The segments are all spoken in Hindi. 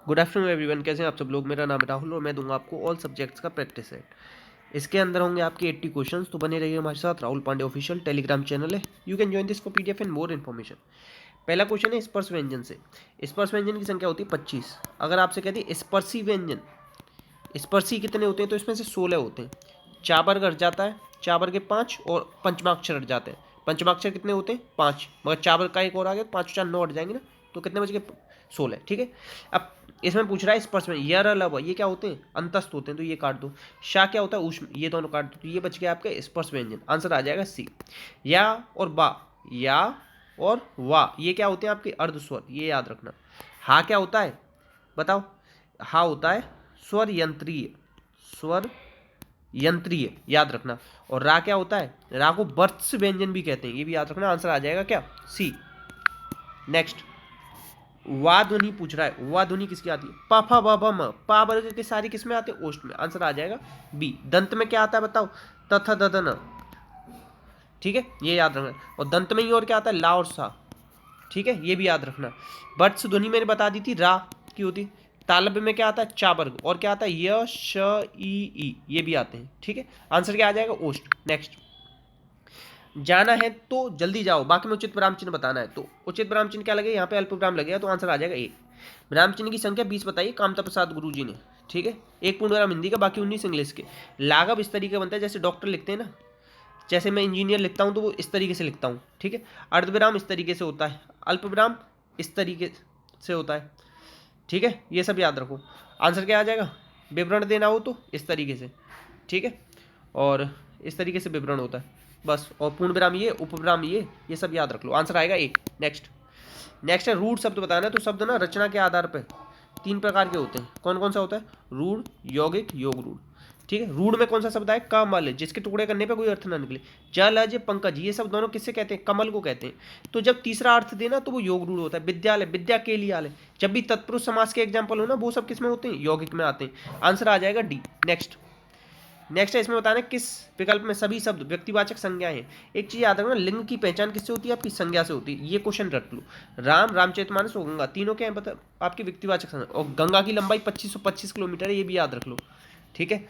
गुड आफ्टरनून एवरीवन, कैसे हैं आप सब लोग। मेरा नाम है राहुल और मैं दूंगा आपको ऑल सब्जेक्ट्स का प्रैक्टिस सेट। इसके अंदर होंगे आपके 80 क्वेश्चंस। तो बने रहिए हमारे साथ। Rahul Pandey official Telegram channel है, you can join this for PDF and more information. पहला क्वेश्चन है स्पर्श व्यंजन से। स्पर्श व्यंजन की संख्या होती है 25। अगर आपसे कहती है स्पर्शी व्यंजन, स्पर्शी कितने होते हैं, तो इसमें से 16 होते हैं। चाबर घट जाता है, चाबर के 5 और पंचमाक्षर हट जाते हैं। पंचमाक्षर कितने होते हैं? 5, मगर चाबर का एक और आ गया, 5 4 9 हट जाएंगे ना, तो कितने बच गए? 16। ठीक है। अब इसमें पूछ रहा है स्पर्श में यर लव, ये क्या होते हैं? अंतस्थ होते हैं, तो ये काट दो। शाह क्या होता है? उष्म, ये दोनों काट दो। तो ये बच गया आपके स्पर्श व्यंजन। आंसर आ जाएगा सी। या और बा, या और वा, ये क्या होते हैं आपके? अर्ध स्वर, ये याद रखना। हा क्या होता है बताओ? हा होता है स्वर यंत्रीय, स्वर यंत्रीय, याद रखना। और रा क्या होता है? रा को वर्त्स व्यंजन भी कहते हैं, ये भी याद रखना। आंसर आ जाएगा क्या? सी। नेक्स्ट, वा ध्वनि पूछ रहा है। वा ध्वनि किसकी आती है? पा फा बा बा म, पा वर्ग के सारी किसमें आते हैं? ओष्ठ में। आंसर आ जाएगा बी। दंत में क्या आता है बताओ? तथ ददन। ठीक है, ये याद रखना। और दंत में ही और क्या आता है? ला और सा। ठीक है, ये भी याद रखना। बट्स ध्वनि मैंने बता दी थी, रा की होती। तालब्य में क्या आता है? चा वर्ग। और क्या आता है? य श ई, ये भी आते हैं। ठीक है, आंसर क्या आ जाएगा? ओष्ठ। नेक्स्ट, जाना है तो जल्दी जाओ, बाकी में उचित विराम चिन्ह बताना है। तो उचित विराम चिन्ह क्या लगे? यहाँ पे अल्प विराम लगेगा, तो आंसर आ जाएगा ए। विराम चिन्ह की संख्या 20 बताइए कामता प्रसाद गुरु जी ने। ठीक है, एक पूर्ण विराम हिंदी का, बाकी 19 इंग्लिश के। लाघव इस तरीके बनता है जैसे डॉक्टर लिखते हैं ना, जैसे मैं इंजीनियर लिखता हूँ तो वो इस तरीके से लिखता हूँ। ठीक है, अर्धविराम इस तरीके से होता है, अल्प विराम इस तरीके से होता है। ठीक है, ये सब याद रखो। आंसर क्या आ जाएगा? विवरण देना हो तो इस तरीके से। ठीक है, और इस तरीके से विवरण होता है बस। और पूर्ण विराम ये, उपविराम ये सब याद रख लो। आंसर आएगा ए। नेक्स्ट, नेक्स्ट है रूढ़ शब्द बताना है। तो शब्द ना रचना के आधार पर 3 प्रकार के होते हैं। कौन कौन सा होता है? रूढ़, यौगिक, योग रूढ़। ठीक है, रूढ़ में कौन सा शब्द है? कमल, जिसके टुकड़े करने पे कोई अर्थ ना निकले। जल, अज, पंकज, ये सब दोनों किससे कहते हैं? कमल को कहते हैं। तो जब तीसरा अर्थ देना तो वो योग रूढ़ होता है। विद्यालय, विद्या के लिए आलय, जब भी तत्पुरुष समास के एग्जाम्पल हो ना, वो सब किस में होते हैं? यौगिक में आते हैं। आंसर आ जाएगा डी। नेक्स्ट, नेक्स्ट है इसमें बताना किस विकल्प में सभी शब्द व्यक्तिवाचक संज्ञाएं हैं। एक चीज याद रखना, लिंग की पहचान किससे होती है? आपकी संज्ञा से होती है। ये क्वेश्चन रख लो। राम, रामचरितमानस और गंगा, तीनों क्या है बता? आपकी व्यक्तिवाचक संज्ञा। और गंगा की लंबाई 2525 किलोमीटर है, ये भी याद रख लो। ठीक है,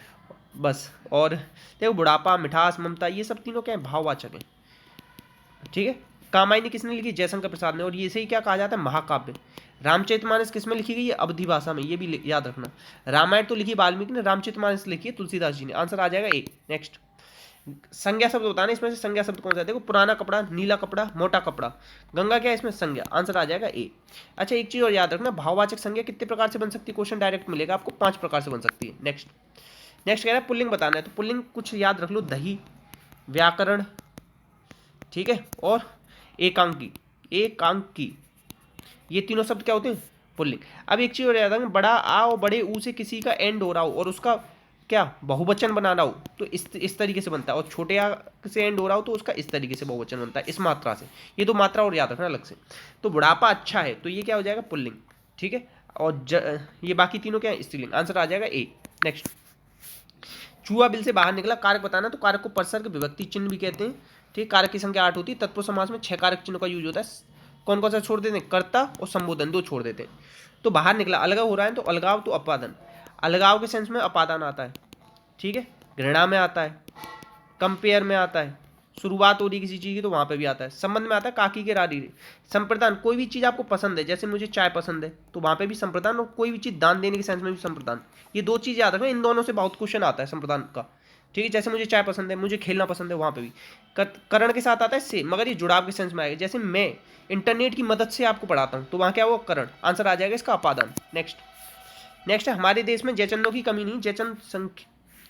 बस। और देखो, बुढ़ापा, मिठास, ममता, ये सब तीनों क्या है? भाववाचक है। ठीक है, कामायनी किसने लिखी? जयशंकर प्रसाद ने। और ये से ही क्या कहा जाता है? महाकाव्य। रामचरितमानस किस में लिखी गई है? अवधि भाषा में, ये भी याद रखना। रामायण तो लिखी वाल्मीकि ने, रामचरितमानस लिखी है तुलसीदास जी ने। आंसर आ जाएगा ए। नेक्स्ट, संज्ञा शब्द बताना, इसमें से संज्ञा शब्द कौन सा है? देखो, पुराना कपड़ा, नीला कपड़ा, मोटा कपड़ा। गंगा क्या है इसमें? संज्ञा। आंसर आ जाएगा ए। अच्छा, एक चीज और याद रखना, भाववाचक संज्ञा कितने प्रकार से बन सकती है? क्वेश्चन डायरेक्ट मिलेगा आपको, 5 प्रकार से बन सकती है। नेक्स्ट, नेक्स्ट कह रहा है पुल्लिंग बताना है। तो पुल्लिंग कुछ याद रख लो, दही, व्याकरण, ठीक है, और एकांकी, एकांकी, ये तीनों शब्द क्या होते हैं? पुल्लिंग। अब एक चीज और याद रखना, बड़ा आ और बड़े ऊ से किसी का एंड हो रहा हो और उसका क्या बहुवचन बनाना हो, तो इस तरीके से बनता है। और छोटे आ से एंड हो रहा हो तो उसका इस तरीके से बहुवचन बनता है, इस मात्रा से। ये दो मात्रा और याद रखना अलग से। तो बुढ़ापा अच्छा है, तो ये क्या हो जाएगा? पुल्लिंग। ठीक है, और ये बाकी तीनों क्या है? स्त्रीलिंग। आंसर आ जाएगा ए। नेक्स्ट, चूहा बिल से बाहर निकला, कारक बताना। तो कारक को परसर्ग विभक्ति चिन्ह भी कहते हैं। ठीक, कारक की संख्या 8 होती है। तत्पुरुष समास में 6 कारक चिन्हों का यूज होता है। कौन कौन सा छोड़ देते हैं? कर्ता और संबोधन, 2 छोड़ देते हैं। तो बाहर निकला, अलगाव हो रहा है, तो अलगाव तो अपादन। अलगाव के सेंस में अपादान आता है। ठीक है, घृणा में आता है, कंपेयर में आता है, शुरुआत हो रही किसी चीज़ की तो वहाँ पे भी आता है। संबंध में आता है काकी के रारी रे। संप्रदान, कोई भी चीज़ आपको पसंद है, जैसे मुझे चाय पसंद है तो वहाँ पे भी संप्रदान। और कोई भी चीज़ दान देने के सेंस में भी संप्रदान। ये 2 चीज़ याद रखना, इन दोनों से बहुत क्वेश्चन आता है संप्रदान का। ठीक है, जैसे मुझे चाय पसंद है, मुझे खेलना पसंद है, वहाँ पे भी करण के साथ आता है से, मगर ये जुड़ाव के सेंस में आएगा। जैसे मैं इंटरनेट की मदद से आपको पढ़ाता हूँ तो वहाँ क्या वो करण। आंसर आ जाएगा इसका अपादान। नेक्स्ट, नेक्स्ट है हमारे देश में जयचंदों की कमी नहीं।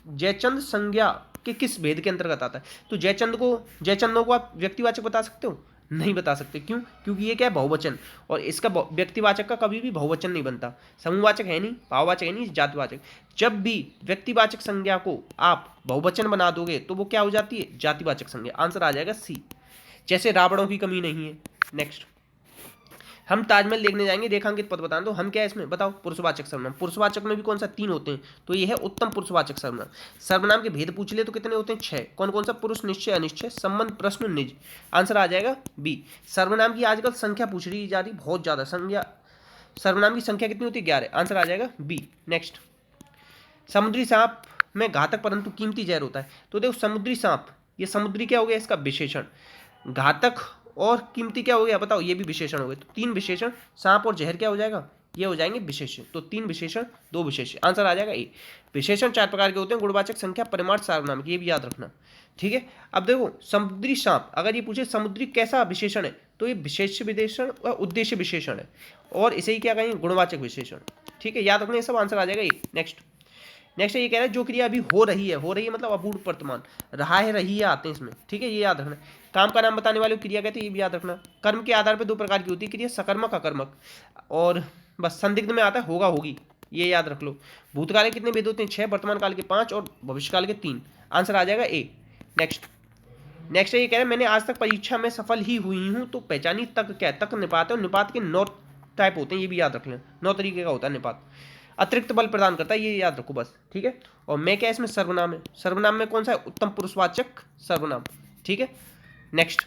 जयचंद संज्ञा के किस भेद के अंतर्गत आता है? तो जयचंदों को आप व्यक्तिवाचक बता सकते हो? नहीं बता सकते। क्यों? क्योंकि ये क्या है? बहुवचन। और इसका व्यक्तिवाचक का कभी भी बहुवचन नहीं बनता। समूहवाचक है नहीं, भाववाचक है नहीं, जातिवाचक। जब भी व्यक्तिवाचक संज्ञा को आप बहुवचन बना दोगे तो वो क्या हो जाती है? जातिवाचक संज्ञा। आंसर आ जाएगा सी। जैसे रावणों की कमी नहीं है। नेक्स्ट, हम ताजमहल देखने जाएंगे, रेखांकित पद बताना। तो हम क्या है इसमें बताओ? पुरुषवाचक सर्वनाम। पुरुषवाचक में भी कौन सा? 3 होते हैं। तो ये है उत्तम पुरुषवाचक सर्वनाम। सर्वनाम के भेद पूछ ले तो कितने होते हैं? 6। कौन कौन सा? पुरुष, निश्चय, अनिश्चय, संबंध, प्रश्न, निज। आंसर आ जाएगा बी। सर्वनाम की आजकल संख्या पूछ रही जा रही बहुत ज्यादा। संज्ञा सर्वनाम की संख्या कितनी होती है? 11। आंसर आ जाएगा बी। नेक्स्ट, समुद्री सांप में घातक परंतु कीमती जहर होता है। तो देखो समुद्री सांप, ये समुद्री क्या हो गया इसका विशेषण, घातक और कीमती क्या हो गया बताओ, ये भी विशेषण हो गए। तो 3 विशेषण, सांप और जहर क्या हो जाएगा, ये हो जाएंगे विशेषण। तो 3 विशेषण 2 विशेषण, आंसर आ जाएगा ए। विशेषण 4 प्रकार के होते हैं, गुणवाचक संख्या, परिमाण, सार्वनामिक, ये भी याद रखना। ठीक है, अब देखो समुद्री सांप, अगर ये पूछे समुद्री कैसा विशेषण है, तो ये विशेष विशेषण और उद्देश्य विशेषण है, और इसे ही क्या कहेंगे, गुणवाचक विशेषण। ठीक है, याद रखना ये सब, आंसर आ जाएगा ए। नेक्स्ट, नेक्स्ट ये कह रहा है जो क्रिया अभी हो रही है मतलब अपूर्ण वर्तमान, रहा है, रही है आते हैं इसमें। ठीक है, ये याद रखना। काम का नाम बताने वाले क्रिया कहते हैं, ये भी याद रखना। कर्म के आधार पर 2 प्रकार की होती है क्रिया, सकर्मक, अकर्मक, और बस संदिग्ध में आता है होगा, होगी, ये याद रख लो। भूतकाल के कितने भेद होते हैं? 6, वर्तमान काल के 5 और भविष्यकाल के 3। आंसर आ जाएगा ए। नेक्स्ट, नेक्स्ट ये कह रहे हैं मैंने आज तक परीक्षा में सफल ही हुई हूँ, तो पहचानी तक क्या है, तक निपात है, और निपात के 9 टाइप होते हैं, ये भी याद रख लें, 9 तरीके का होता है निपात। अतिरिक्त बल प्रदान करता है, ये याद रखो बस। ठीक है, और मैं क्या इसमें सर्वनाम है, सर्वनाम में कौन सा है, उत्तम पुरुषवाचक सर्वनाम। ठीक है, नेक्स्ट,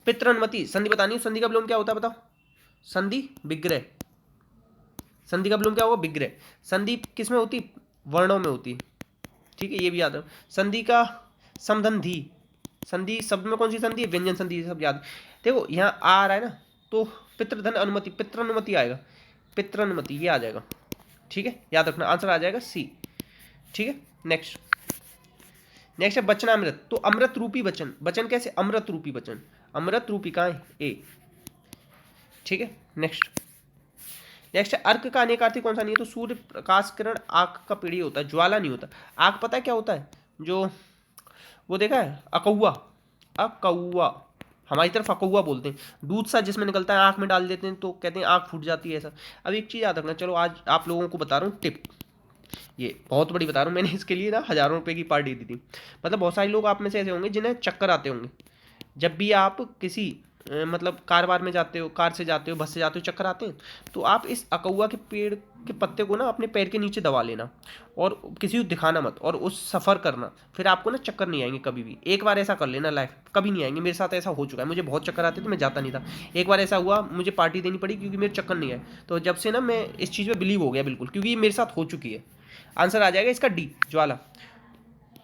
पितृनुमति, संधि बतानी है, संधि का विलोम क्या होता है बताओ, संधि विग्रह, संधि का विलोम क्या होगा, विग्रह। संधि किस में होती, वर्णों में होती है। ठीक है, ये भी याद रखो। संधि का समधि, संधि शब्द में कौन सी संधि है, व्यंजन संधि, सब याद। देखो यहाँ आ रहा है ना, तो पितृधन अनुमति, पितृनुमति आएगा, पितृनुमति ये आ जाएगा। ठीक है, याद रखना, आंसर आ जाएगा सी। ठीक है, नेक्स्ट, नेक्स्ट है वचनामृत। तो अमृत रूपी वचन, वचन कैसे, अमृत रूपी वचन, अमृत रूपी कहाँ है, ए। ठीक है, नेक्स्ट, नेक्स्ट है अर्क का अनेकार्थी कौन सा नहीं है, तो सूर्य प्रकाश किरण आग का पीढ़ी होता है, ज्वाला नहीं होता। आग पता है क्या होता है, जो वो देखा है, अकौआ, अकौआ, हमारी तरफ अकौआ बोलते हैं, दूध सा जिसमें निकलता है, आँख में डाल देते हैं तो कहते हैं आँख फूट जाती है, ऐसा। अब एक चीज़ याद रखना, चलो आज आप लोगों को बता रहा हूँ टिप, ये बहुत बड़ी बता रहा हूँ, मैंने इसके लिए ना हज़ारों रुपए की पार्टी दी थी। मतलब बहुत सारे लोग आप में से ऐसे होंगे जिन्हें चक्कर आते होंगे, जब भी आप किसी मतलब कार वार में जाते हो, कार से जाते हो, बस से जाते हो, चक्कर आते हैं, तो आप इस अकौआ के पेड़ के पत्ते को ना अपने पैर के नीचे दबा लेना, और किसी को दिखाना मत, और उस सफ़र करना, फिर आपको ना चक्कर नहीं आएंगे कभी भी। एक बार ऐसा कर लेना, लाइफ कभी नहीं आएंगे। मेरे साथ ऐसा हो चुका है, मुझे बहुत चक्कर आते थे, मैं जाता नहीं था। एक बार ऐसा हुआ, मुझे पार्टी देनी पड़ी क्योंकि मेरे चक्कर नहीं आए। तो जब से ना मैं इस चीज़ में बिलीव हो गया बिल्कुल, क्योंकि ये मेरे साथ हो चुकी है। आंसर आ जाएगा इसका डी, ज्वाला।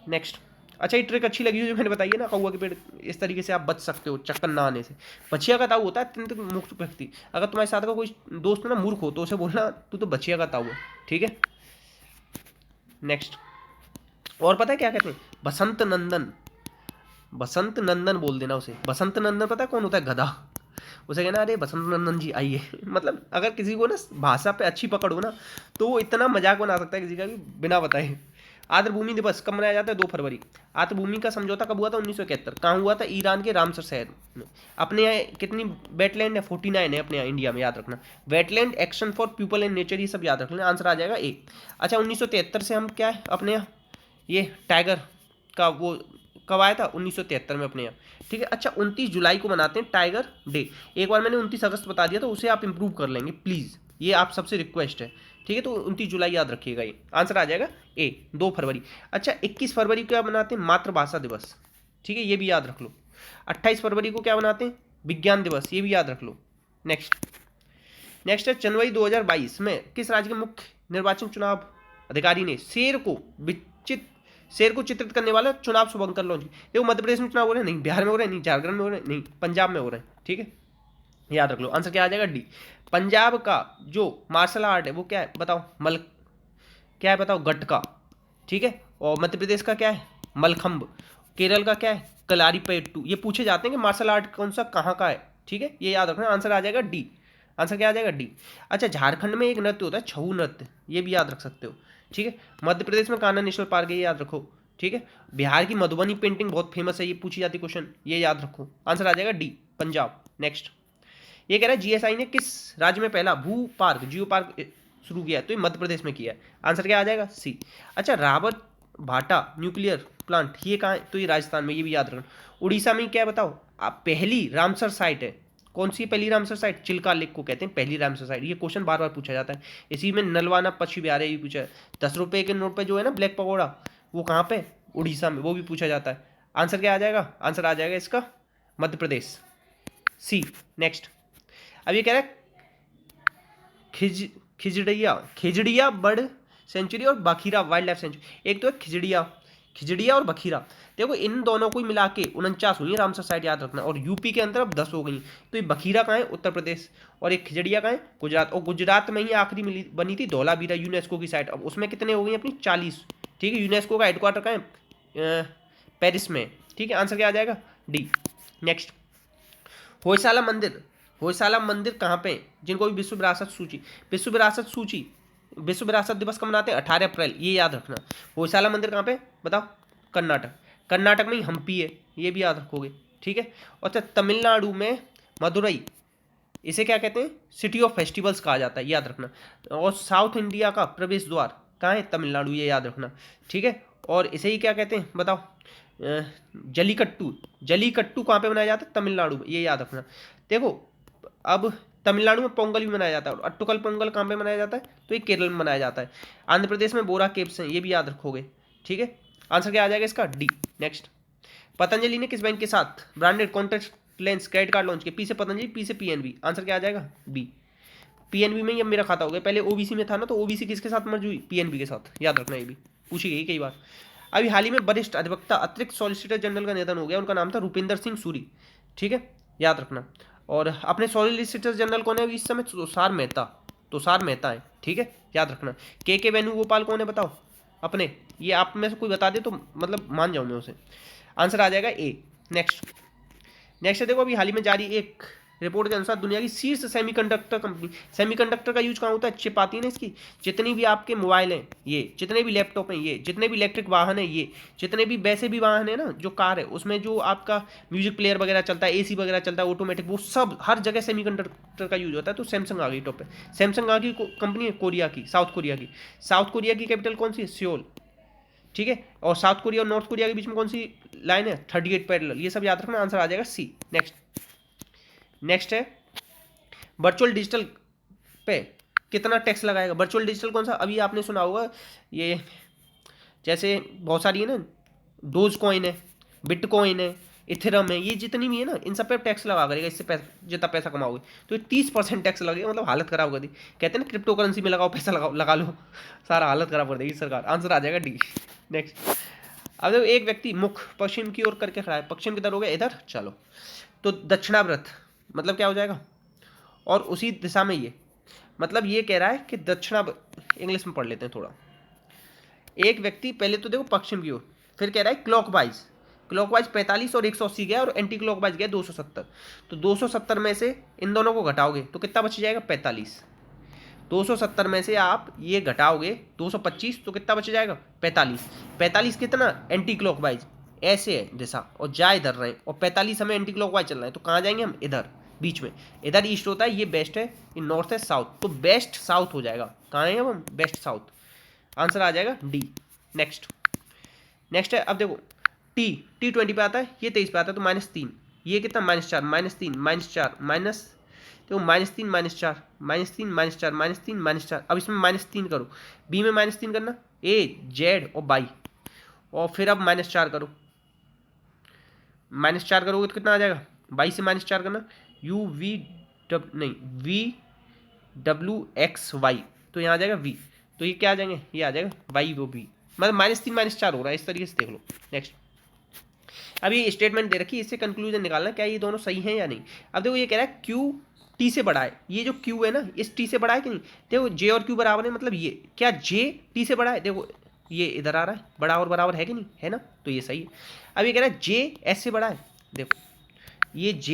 नेक्स्ट, अच्छा ये ट्रिक अच्छी लगी जो मैंने बताई है ना, कौवा के पेड़, इस तरीके से आप बच सकते हो चक्कर ना आने से। बछिया का ताऊ होता है अत्यंत मूर्ख व्यक्ति। अगर तुम्हारे साथ का कोई दोस्त ना मूर्ख हो तो उसे बोलना तू तो बछिया का ताऊ है। ठीक है, नेक्स्ट, और पता है क्या कहते हैं, बसंत नंदन, बसंत नंदन बोल देना उसे। बसंत नंदन पता है कौन होता है, गधा। उसे कहना अरे बसंत नंदन जी आइए। मतलब अगर किसी को ना भाषा पे अच्छी पकड़ हो ना, तो वो इतना मजाक बना सकता है किसी का भी बिना बताए। आर्द्रभूमि दिवस कब मनाया जाता है, 2 फरवरी। आर्द्रभूमि का समझौता कब हुआ था, 1971। कहाँ हुआ था, ईरान के रामसर शहर में। अपने यहाँ कितनी वेटलैंड है, 49 है अपने यहाँ इंडिया में, याद रखना। Wetland action for people and nature, ये सब याद रखना, आंसर आ जाएगा ए। अच्छा 1973 से हम क्या है अपने यहाँ, ये टाइगर का वो कब आया था, 1973 में अपने यहाँ। ठीक है, अच्छा 29 जुलाई को मनाते हैं टाइगर डे। एक बार मैंने 29 अगस्त बता दिया, तो उसे आप इंप्रूव कर लेंगे प्लीज़, ये आप सबसे रिक्वेस्ट है। ठीक है, तो 29 जुलाई याद रखिएगा, ये आंसर आ जाएगा ए, 2 फरवरी। अच्छा 21 फरवरी को क्या मनाते हैं, मातृभाषा दिवस। ठीक है, ये भी याद रख लो। 28 फरवरी को क्या मनाते हैं, विज्ञान दिवस, ये भी याद रख लो। नेक्स्ट, नेक्स्ट है जनवरी 2022 में किस राज्य के मुख्य निर्वाचन चुनाव अधिकारी ने शेर को चित्रित करने वाला चुनाव शुभंकर लॉन्च किया। देखो मध्य प्रदेश में चुनाव हो रहे हैं, नहीं बिहार में हो रहे हैं, नहीं झारखंड में हो रहे हैं, नहीं पंजाब में हो रहे हैं। ठीक है, याद रख लो, आंसर क्या आ जाएगा, डी। पंजाब का जो मार्शल आर्ट है वो क्या है बताओ, क्या है बताओ, गटका। ठीक है, और मध्य प्रदेश का क्या है, मलखंब। केरल का क्या है, कलारीपयट्टू। ये पूछे जाते हैं कि मार्शल आर्ट कौन सा कहाँ का है। ठीक है, ये याद रखना, आंसर आ जाएगा डी। आंसर क्या आ जाएगा, डी। अच्छा झारखंड में एक नृत्य होता है छऊ नृत्य, ये भी याद रख सकते हो। ठीक है, मध्य प्रदेश में कान्हा नेशनल पार्क है, ये याद रखो। ठीक है, बिहार की मधुबनी पेंटिंग बहुत फेमस है, ये पूछी जाती क्वेश्चन, ये याद रखो, आंसर आ जाएगा डी, पंजाब। नेक्स्ट, ये कह रहा है जीएसआई ने किस राज्य में पहला भू पार्क, जियो पार्क शुरू किया है, तो ये मध्य प्रदेश में किया है, आंसर क्या आ जाएगा, सी। अच्छा रावत भाटा न्यूक्लियर प्लांट ये कहाँ है, तो ये राजस्थान में, ये भी याद रखना। उड़ीसा में क्या बताओ आप, पहली रामसर साइट है, कौन सी पहली रामसर साइट, चिल्का लेक को कहते हैं पहली रामसर साइट। ये क्वेश्चन बार बार पूछा जाता है, इसी में नलवाना पश्चिम बिहार भी पूछा है। 10 रुपये के नोट पे जो है ना ब्लैक पकौड़ा, वो कहाँ पे, उड़ीसा में, वो भी पूछा जाता है। आंसर क्या आ जाएगा, आंसर आ जाएगा इसका मध्य प्रदेश, सी। नेक्स्ट, अब ये कह रहा है खिजड़िया खिजड़िया बर्ड सेंचुरी और बखीरा वाइल्ड लाइफ सेंचुरी। एक तो है खिजड़िया, खिजड़िया और बखीरा। देखो इन दोनों को मिला के 49 हुई है रामसर साइट, याद रखना। और यूपी के अंदर अब 10 हो गई। तो ये बखीरा कहाँ है? उत्तर प्रदेश। और एक खिजड़िया कहाँ है? गुजरात। और गुजरात में ही आखिरी मिली बनी थी धौलावीरा यूनेस्को की साइट। अब उसमें कितने हो गई अपनी? 40। ठीक है, यूनेस्को का हेडक्वार्टर कहाँ है? पेरिस में। ठीक है, आंसर क्या आ जाएगा? डी। नेक्स्ट, होयसाला मंदिर। होयसाला मंदिर कहाँ पे? जिनको भी विश्व विरासत सूची, विश्व विरासत सूची, विश्व विरासत दिवस कब मनाते हैं? 18 अप्रैल, ये याद रखना। होयसाला मंदिर कहाँ पे बताओ? कर्नाटक। कर्नाटक में ही हम्पी है, ये भी याद रखोगे। ठीक है। और तमिलनाडु में मदुरई, इसे क्या कहते हैं? सिटी ऑफ फेस्टिवल्स कहा जाता है, याद रखना। और साउथ इंडिया का प्रवेश द्वार कहाँ है? तमिलनाडु, ये याद रखना। ठीक है। और इसे ही क्या कहते हैं बताओ? जलीकट्टू। जलीकट्टू कहाँ पे मनाया जाता है? तमिलनाडु में, ये याद रखना। देखो अब तमिलनाडु में पोंगल भी मनाया जाता है। और अट्टुकल पोंगल कहाँ पे मनाया जाता है? तो ये केरल में मनाया जाता है। आंध्र प्रदेश में बोरा केव्स हैं, ये भी याद रखोगे। ठीक है, आंसर क्या आ जाएगा इसका? डी। नेक्स्ट, पतंजलि ने किस बैंक के साथ branded contact lens credit card launch किया? पी से पतंजलि, पी से पीएनबी। आंसर क्या आ जाएगा? बी। पीएनबी में ही अब मेरा खाता हो गया, पहले ओबीसी में था ना, तो ओबीसी किसके साथ मर्ज हुई? पीएनबी के साथ, याद रखना, ये भी पूछी गई कई बार। अभी हाल ही में वरिष्ठ अधिवक्ता अतिरिक्त सॉलिसिटर जनरल का निधन हो गया, उनका नाम था रूपिंदर सिंह सूरी। ठीक है, याद रखना। और अपने सॉलिसिटर जनरल कौन है इस समय? तुषार मेहता। तुषार मेहता है। ठीक है, याद रखना। के वेणुगोपाल कौन है बताओ अपने? ये आप में से कोई बता दे तो मतलब मान जाऊँ मैं उसे। आंसर आ जाएगा ए। नेक्स्ट, नेक्स्ट देखो अभी हाल ही में जारी एक रिपोर्ट के अनुसार दुनिया की शीर्ष सेमीकंडक्टर कंपनी, सेमीकंडक्टर का यूज कहाँ होता है? चिप आती है ना इसकी। जितनी भी आपके मोबाइल हैं ये, जितने भी लैपटॉप हैं ये, जितने भी इलेक्ट्रिक वाहन है ये, जितने भी वैसे भी वाहन है ना, जो कार है उसमें जो आपका म्यूजिक प्लेयर वगैरह चलता है, एसी वगैरह चलता है ऑटोमेटिक, वो सब हर जगह सेमीकंडक्टर का यूज होता है। तो सैमसंग आ गई टॉप पे। सैमसंग आ गई कंपनी है कोरिया की, साउथ कोरिया की। साउथ कोरिया की कैपिटल कौन सी है? सियोल। ठीक है। और साउथ कोरिया और नॉर्थ कोरिया के बीच में कौन सी लाइन है? 38 पैरेलल। ये सब याद रखना, आंसर आ जाएगा सी। नेक्स्ट, नेक्स्ट है वर्चुअल डिजिटल पे कितना टैक्स लगाएगा? वर्चुअल डिजिटल कौन सा? अभी आपने सुना होगा ये, जैसे बहुत सारी है ना, डोज कॉइन है, बिटकॉइन है, इथेरम है, ये जितनी भी है ना, इन सब पे टैक्स लगा करेगा। इससे जितना पैसा कमाओगे तो 30% टैक्स लगेगा, मतलब हालत खराब कर दी। कहते हैं ना क्रिप्टो करेंसी में लगाओ पैसा, लगाओ लगा लो, सारा हालत खराब कर देगी सरकार। आंसर आ जाएगा डी। नेक्स्ट, अब देखो एक व्यक्ति मुख पश्चिम की ओर करके खड़ा है, पश्चिम किधर हो गया? इधर। चलो, तो दक्षिणाव्रत मतलब क्या हो जाएगा? और उसी दिशा में ये, मतलब ये कह रहा है कि दक्षिणा, इंग्लिश में पढ़ लेते हैं थोड़ा। एक व्यक्ति पहले तो देखो पश्चिम की ओर, फिर कह रहा है क्लॉकवाइज। क्लॉकवाइज 45 और 180 गया, और एंटी क्लॉकवाइज गया 270। तो 270 में से इन दोनों को घटाओगे तो कितना बच जाएगा? 45। 270 में से आप ये घटाओगे 225 तो कितना बच जाएगा? 45। 45 कितना? एंटी क्लॉकवाइज, ऐसे है दिशा, और जा इधर रहे, और 45 हमें एंटी क्लॉकवाइज चल रहा है, तो कहाँ जाएंगे हम? इधर बीच में। इधर ईस्ट होता है, ये वेस्ट है, ये नॉर्थ है, साउथ। तो बेस्ट साउथ हो जाएगा। कहाँ है हम? Best south. आंसर आ जाएगा डी। नेक्स्ट, नेक्स्ट है अब देखो T20 पे आता है, ये 23 पे आता है, तो -3। ये कितना? -4, -3, -4, माइनस, तो -3, -4, -3, -4, -3, -4। अब इसमें -3 करो, बी में -3 करना, ए जेड और बाई, और फिर अब -4 करो। -4 करोगे तो कितना आ जाएगा? बाई से -4 करना, यू वी नहीं VWXY, तो यहाँ आ जाएगा V। तो ये क्या आ जाएंगे? ये आ जाएगा वाई वो भी, मतलब -3 -4 हो रहा है, इस तरीके से देख लो। नेक्स्ट, अब ये स्टेटमेंट दे रखी है, इससे कंक्लूजन निकालना क्या ये दोनों सही हैं या नहीं। अब देखो ये कह रहा है Q T से बड़ा है, ये जो Q है ना, इस T से बड़ा है कि नहीं? देखो J और Q बराबर है, मतलब ये क्या J T से बड़ा है? देखो ये इधर आ रहा है, बड़ा और बराबर है कि नहीं, है ना, तो ये सही है। अब ये कह रहा है J S से बड़ा है, देखो ये J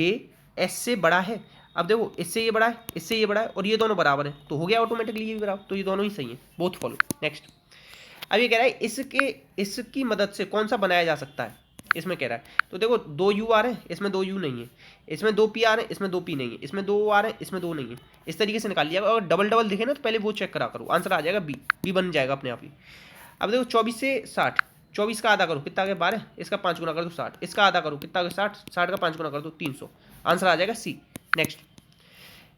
S से बड़ा है। अब देखो इससे ये बड़ा है, इससे ये बड़ा है, और ये दोनों बराबर है, तो हो गया ऑटोमेटिकली ये भी बराबर, तो ये दोनों ही सही है, बोथ फॉलो। नेक्स्ट, अब ये कह रहा है इसकी मदद से कौन सा बनाया जा सकता है, इसमें कह रहा है। तो देखो 2 U आ रहे हैं, इसमें 2 U नहीं है, इसमें 2 P आ रहे हैं, इसमें 2 P नहीं है, इसमें 2 आ रहे हैं, इसमें 2 नहीं है। इस तरीके से निकाल लिया, और डबल डबल दिखे ना तो पहले वो चेक करा करो। आंसर आ जाएगा बी बन जाएगा अपने आप ही। अब देखो 24 से 60, 24 का आधा करो कितना आ गया? 12, इसका 5 गुना कर दो 60, इसका आधा करो कितना आ गया? 60, 60 का 5 गुना कर दो 300। आंसर आ जाएगा सी। नेक्स्ट,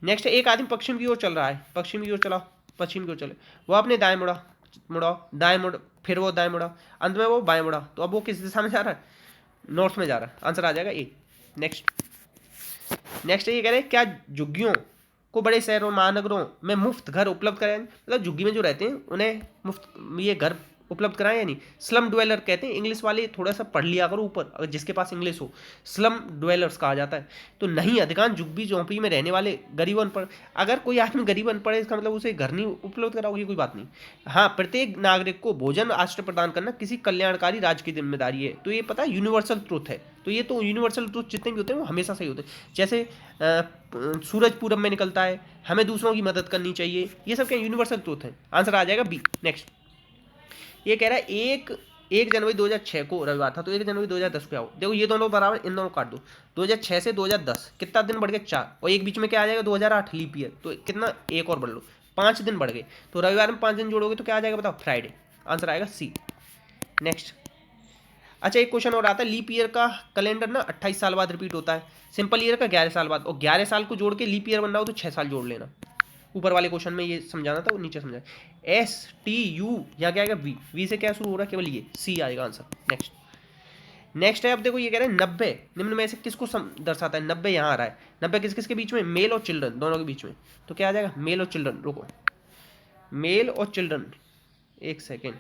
नेक्स्ट एक आदमी पश्चिम की ओर चल रहा है, पश्चिम की ओर चलाओ, पश्चिम की ओर चले, वो अपने दाएं मुड़ाओ, दाएं मुड़, फिर वो दाएं मुड़ा, अंत में वो बाएं मुड़ा, तो अब वो किस दिशा में जा रहा है? नॉर्थ में जा रहा है। आंसर आ जाएगा ए। नेक्स्ट, नेक्स्ट ये कह रहे हैं क्या झुग्गियों को बड़े शहरों और महानगरों में मुफ्त घर उपलब्ध कराएं, मतलब झुग्गी में जो रहते हैं उन्हें मुफ्त ये घर उपलब्ध कराएं या नहीं। स्लम ड्वेलर कहते हैं, इंग्लिश वाले थोड़ा सा पढ़ लिया करो ऊपर, अगर जिसके पास इंग्लिश हो, स्लम ड्वेलर्स कहा जाता है। तो नहीं, अधिकांश झुग्गी झोंपड़ी में रहने वाले गरीब अनपढ़। अगर कोई आदमी गरीब अनपढ़ है इसका मतलब उसे घर नहीं उपलब्ध कराओगे, कोई बात नहीं। हाँ, प्रत्येक नागरिक को भोजन आश्रय प्रदान करना किसी कल्याणकारी राज्य की जिम्मेदारी है। तो ये पता है यूनिवर्सल ट्रुथ है। तो ये तो यूनिवर्सल ट्रुथ जितने भी होते हैं वो हमेशा सही होते हैं। जैसे सूरज पूरब में निकलता है, हमें दूसरों की मदद करनी चाहिए, ये सब क्या यूनिवर्सल ट्रुथ है। आंसर आ जाएगा बी। नेक्स्ट, ये कह रहा है एक जनवरी 2006 को रविवार था, तो 1 जनवरी 2010 को क्या हो। देखो ये दोनों बराबर, इन दोनों काट दो। 2006 से 2010 कितना दिन बढ़ गया, 4, और एक बीच में क्या आ जाएगा 2008 लीप ईयर, तो कितना, एक और बढ़ लो, 5 दिन बढ़ गए। तो रविवार में 5 दिन जोड़ोगे तो क्या आ जाएगा बताओ, फ्राइडे। आंसर आएगा सी। नेक्स्ट, अच्छा एक क्वेश्चन और आता है, लीप ईयर का कैलेंडर ना 28 साल बाद रिपीट होता है, सिंपल ईयर का 11 साल बाद, और 11 साल को जोड़ के लीप ईयर बन रहा हो तो 6 साल जोड़ लेना। ऊपर वाले क्वेश्चन में ये समझाना था, वो नीचे समझा। STU यहाँ क्या आएगा, वी से क्या शुरू हो रहा है, केवल ये सी आएगा आंसर। नेक्स्ट है, अब देखो ये कह रहे हैं 90 निम्न में से किसको दर्शाता है। 90 यहाँ आ रहा है, 90 किस किस के बीच में, मेल और चिल्ड्रन दोनों के बीच में। तो क्या आ जाएगा, मेल और चिल्ड्रन। रुको, मेल और चिल्ड्रन, एक सेकेंड,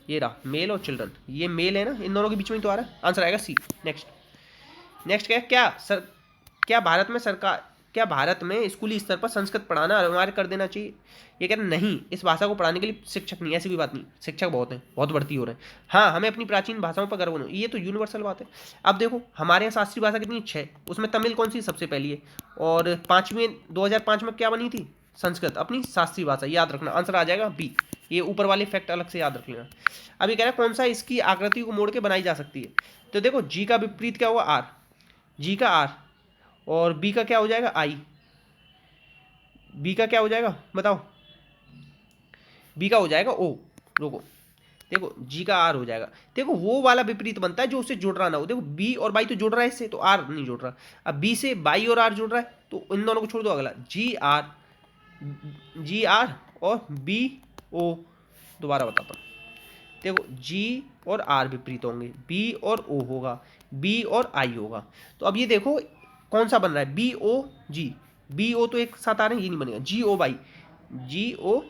ये रहा मेल और चिल्ड्रन, ये मेल है ना, इन दोनों के बीच में तो आ रहा है। आंसर आएगा सी। नेक्स्ट क्या भारत में स्कूली स्तर पर संस्कृत पढ़ाना अनिवार्य कर देना चाहिए। ये कह रहे नहीं, इस भाषा को पढ़ाने के लिए शिक्षक नहीं, ऐसी भी बात नहीं, शिक्षक बहुत हैं, बहुत बढ़ती हो रहे हैं। हाँ, हमें अपनी प्राचीन भाषाओं पर गर्व होना, ये तो यूनिवर्सल बात है। अब देखो हमारे यहाँ शास्त्रीय भाषा कितनी 6, उसमें तमिल कौन सी सबसे पहली है, और 2005 में क्या बनी थी, संस्कृत, अपनी शास्त्रीय भाषा, याद रखना। आंसर आ जाएगा बी। ये ऊपर वाले फैक्ट अलग से याद रख लेना। अब ये कह रहा है कौन सा इसकी आकृति को मोड़ के बनाई जा सकती है। तो देखो जी का विपरीत क्या होगा, आर, जी का आर, और बी का क्या हो जाएगा, आई। बी का क्या हो जाएगा बताओ, बी का हो जाएगा ओ। रुको, देखो जी का आर हो जाएगा। देखो वो वाला विपरीत बनता है जो उससे जुड़ रहा ना हो। देखो बी और बाई तो जुड़ रहा है इससे, तो आर नहीं जुड़ रहा। अब बी से बाई और आर जुड़ रहा है, तो इन दोनों को छोड़ दो, अगला जी आर और बी ओ। दोबारा बताता हूँ, देखो जी और आर विपरीत होंगे, बी और ओ होगा, बी और आई होगा। तो अब ये देखो कौन सा बन रहा है, बी ओ जी, बी ओ तो एक साथ आ रहे हैं, ये नहीं बनेगा, जी ओ बाई, जी ओ,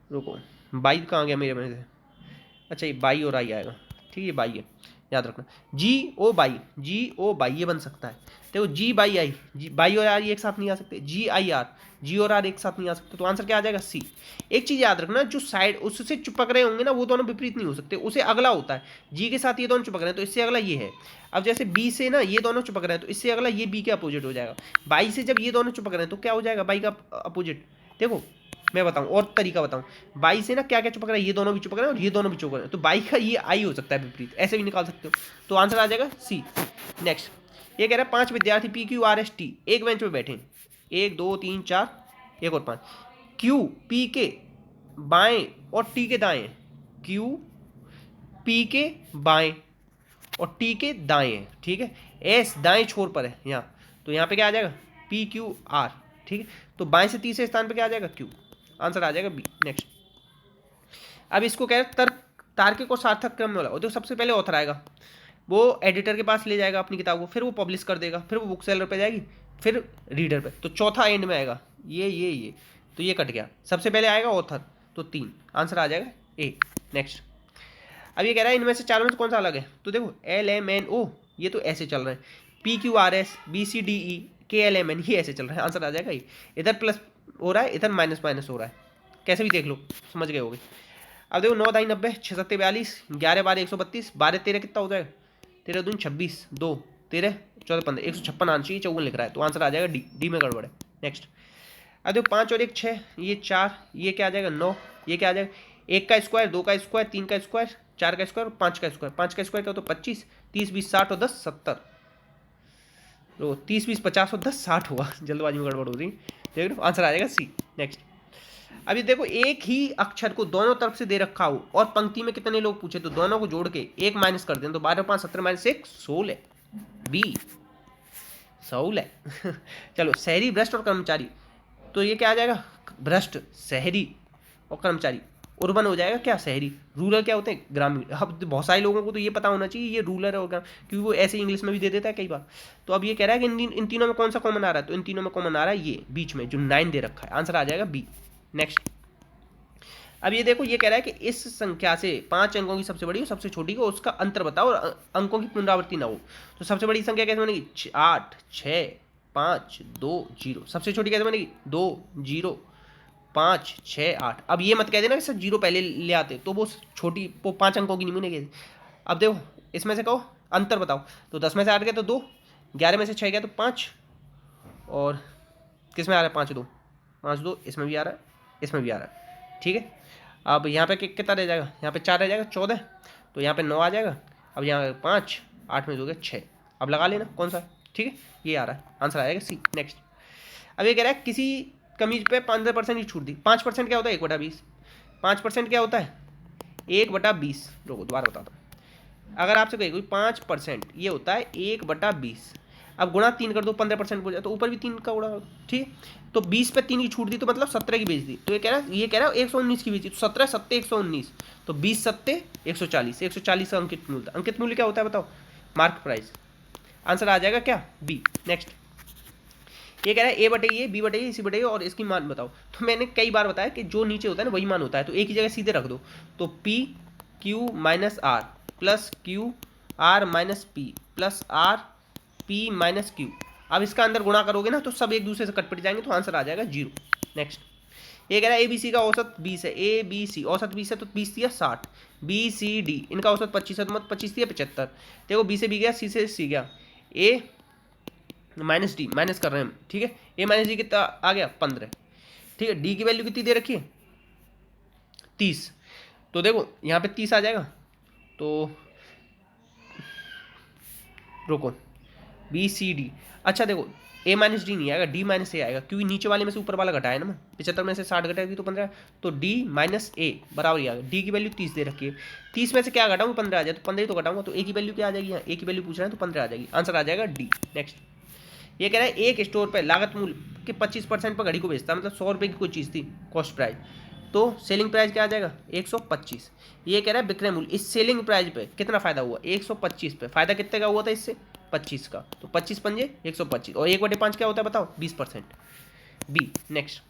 रुको बाई कहाँ गया मेरे में से, अच्छा ये बाई और आई आएगा, ठीक है, बाई है, याद रखना, जी O by, ji O by ये बन सकता है। देखो जी बाई आई, जी बाई और आर एक साथ नहीं आ सकते, जी आई आर, जी और आर एक साथ नहीं आ सकते, तो आंसर क्या आ जाएगा सी। एक चीज याद रखना, जो साइड उससे चिपक रहे होंगे ना वो दोनों विपरीत नहीं हो सकते, उसे अगला होता है। जी के साथ ये दोनों चिपक रहे हैं तो इससे अगला ये है। अब जैसे बी से ना ये दोनों चिपक रहे हैं तो इससे अगला ये बी के अपोजिट हो जाएगा। बाई से जब ये दोनों चिपक रहे हैं तो क्या हो जाएगा, बाई का अपोजिट। देखो मैं बताऊं और तरीका बताऊं, बाई से ना क्या क्या चिपक रहा है, ये दोनों भी चिपक रहे हैं और ये दोनों भी चिपक रहे हैं, तो बाई का ये आई हो सकता है विपरीत, ऐसे भी निकाल सकते हो। तो आंसर आ जाएगा सी। नेक्स्ट, ये कह रहा है 5 विद्यार्थी PQRST एक बेंच पे बैठे, 1 2 3 4, एक और 5, क्यू पी के बाएं और टी के दाएं, क्यू पी के बाएं और टी के दाएं है, ठीक है। एस दाएं छोर पर है यहाँ, तो यहाँ पे क्या आ जाएगा, PQR, ठीक है। तो बाएं से तीसरे स्थान पे क्या आ जाएगा, क्यू। आंसर आ जाएगा बी। नेक्स्ट, अब इसको कह रहे हैं तर्क तार्किक और सार्थक क्रम में वाला। तो सबसे पहले ऑथर आएगा, वो एडिटर के पास ले जाएगा अपनी किताब को, फिर वो पब्लिश कर देगा, फिर वो बुक सेलर पे जाएगी, फिर रीडर पे, तो चौथा एंड में आएगा ये तो ये कट गया। सबसे पहले आएगा ऑथर, तो 3, आंसर आ जाएगा ए। नेक्स्ट, अब ये कह रहा है इनमें से चारों में से कौन सा अलग है। तो देखो LMNO ये तो ऐसे चल रहे हैं, PQRS BCDE KLMN ये ऐसे चल रहा है, आंसर आ जाएगा ये। इधर प्लस हो रहा है, इधर माइनस माइनस हो रहा है, कैसे भी देख लो, समझ गए होगे। अब देखो 9 दाई 90, 6 7 42, 11 12 132, 12 13 कितना हो जाएगा, 13 दून 26, 2 13 14 15, 156 आना चाहिए, 54 लिख रहा है, तो आंसर आ जाएगा डी। डी में गड़बड़ है। नेक्स्ट, अब देखो 5 और 1 6, ये 4, ये क्या आ जाएगा 9, ये क्या आ जाएगा 1 का स्क्वायर, 2 का स्क्वायर, 3 का स्क्वायर, 4 का स्क्वायर और 5 का स्क्वायर। 5 का स्क्वायर क्या होता है 25, 30 20 60 और 10 70, तो 30 20 50 और 10 60 होगा, जल्दबाजी में गड़बड़ हो रही, देख लो, आंसर आ जाएगा सी। नेक्स्ट, अभी देखो एक ही अक्षर को दोनों तरफ से दे रखा हो और पंक्ति में कितने लोग पूछे, तो दोनों को जोड़ के 1 माइनस कर दें, तो 12 5 17 माइनस 1 16, बी 16 चलो, शहरी भ्रष्ट और कर्मचारी, तो ये क्या आ जाएगा, भ्रष्ट शहरी और कर्मचारी urban हो जाएगा क्या, शहरी। रूरल क्या होते हैं, ग्रामीण। अब बहुत सारे लोगों को तो ये पता होना चाहिए ये रूरल होगा, क्योंकि वो ऐसे इंग्लिश में भी दे देता है कई बार। तो अब ये कह रहा है कि इन तीनों में कौन सा कॉमन आ रहा है, तो इन तीनों में कॉमन आ रहा है ये बीच में जो 9 दे रखा है, आंसर आ जाएगा बी। नेक्स्ट, अब ये देखो, ये कह रहा है कि इस संख्या से 5 अंकों की सबसे बड़ी और सबसे छोटी को उसका अंतर बताओ और अंकों की पुनरावृत्ति ना हो। तो सबसे बड़ी संख्या कैसे बनेगी, 8 6 5 2 0। सबसे छोटी कैसे बनेगी, 2 0 5 6 8। अब ये मत कह देना कि सर 0 पहले ले आते, तो वो छोटी वो 5 अंकों की नहीं बनेगी। अब देखो इसमें से कहो अंतर बताओ, तो 10 में से 8 गया तो 2, 11 में से 6 गया तो 5, और किस में आ रहा है 5 2, 5 2 इसमें भी आ रहा है, इसमें भी आ रहा है। ठीक है, अब यहाँ पे कितना रह जाएगा, यहाँ पे 4 रह जाएगा, 14। तो यहाँ पे 9 आ जाएगा। अब यहाँ 5 8 में 2 गया 6। अब लगा लेना कौन सा, ठीक है, ये आ रहा है, आंसर आ जाएगा सी। नेक्स्ट, अब ये कह रहा है किसी कमीज पे 15% की छूट दी। 5% क्या होता है, 1/20। 5% क्या होता है, 1/20। रुको दोबारा बताता हूँ। अगर आपसे कहे कोई 5% ये होता है 1/20। अब गुणा 3 कर दो, 15% हो जाए, तो ऊपर भी 3 का गुणा, ठीक। तो 20 पे 3 की छूट दी, तो मतलब 17 की बेच दी। तो ये कह रहा है 119 की बेची, तो 17 7 119, तो 20 7 140। 140 का अंकित मूल्य था। अंकित मूल्य क्या होता है बताओ, मार्क प्राइस। आंसर आ जाएगा क्या, बी। नेक्स्ट, ये कह रहा है ए बटे ये, बी बटे ये, सी बटे ये, और इसकी मान बताओ। तो मैंने कई बार बताया कि जो नीचे होता है ना वही मान होता है, तो एक ही जगह सीधे रख दो। तो P Q minus R plus Q R minus P plus R P minus Q. अब इसका अंदर गुणा करोगे ना तो सब एक दूसरे से कट जाएंगे, तो आंसर आ जाएगा 0। नेक्स्ट, ये कह रहा है ए बी सी का औसत 20 है। ए बी सी औसत 20 है, तो 20 दिया 60। बी सी डी इनका औसत 25 है, तो मत 25 दिया 75। देखो बी से बी गया, सी से सी गया, ए माइनस डी माइनस कर रहे हैं हम, ठीक है। ए माइनस डी कितना आ गया, 15। ठीक है, डी की वैल्यू कितनी दे रखी है, 30। तो देखो यहाँ पे 30 आ जाएगा, तो रुको, बी सी डी। अच्छा देखो, ए माइनस डी नहीं आएगा, डी माइनस ए आएगा, क्योंकि नीचे वाले में से ऊपर वाला घटाया ना, 75 में से 60 घटाएगी तो 15। तो डी माइनस ए बराबर ही आ गया। डी की वैल्यू 30 दे रखी है, 30 में से क्या घटाऊँ, 15 आ जाए, तो 15 ही तो घटाऊंगा, तो ए की वैल्यू क्या आ जाएगी, यहाँ ए की वैल्यू पूछ रहे हैं तो 15 आ जाएगी, आंसर आ जाएगा डी। नेक्स्ट, ये कह रहा है एक स्टोर पर लागत मूल्य के 25% पर घड़ी को बेचता है, मतलब 100 रुपये की कोई चीज़ थी, कॉस्ट प्राइस, तो सेलिंग प्राइस क्या आ जाएगा, 125। ये कह रहा है विक्रय मूल्य इस सेलिंग प्राइस पे कितना फायदा हुआ, 125 पे। फायदा कितने का हुआ था इससे, 25 का, तो 25 पंजे 125, और 1/5 क्या होता है बताओ, 20%, बी। नेक्स्ट,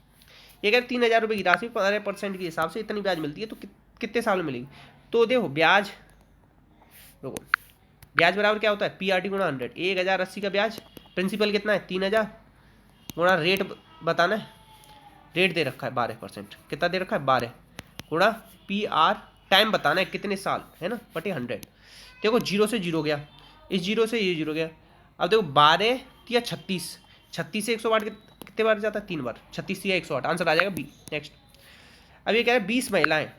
ये कह रहे 3000 रुपये की राशि 15% के हिसाब से इतनी ब्याज मिलती है, तो कितने साल में मिलेगी। तो देखो ब्याज, देखो ब्याज बराबर क्या होता है, PRT गुणा 100। 1080 का ब्याज, प्रिंसिपल कितना है 3000, गुणा रेट बताना है, रेट दे रखा है 12%, कितना दे रखा है 12, गुणा PR टाइम बताना है कितने साल है ना, बटे 100। देखो 0 से 0 गया, इस 0 से ये 0 गया। अब देखो 12 या 36, 36 से 108 कितने बार जाता है, 3 बार, 36 या 108, आंसर आ जाएगा बी। नेक्स्ट, अब ये कह रहे हैं 20 महिलाएं,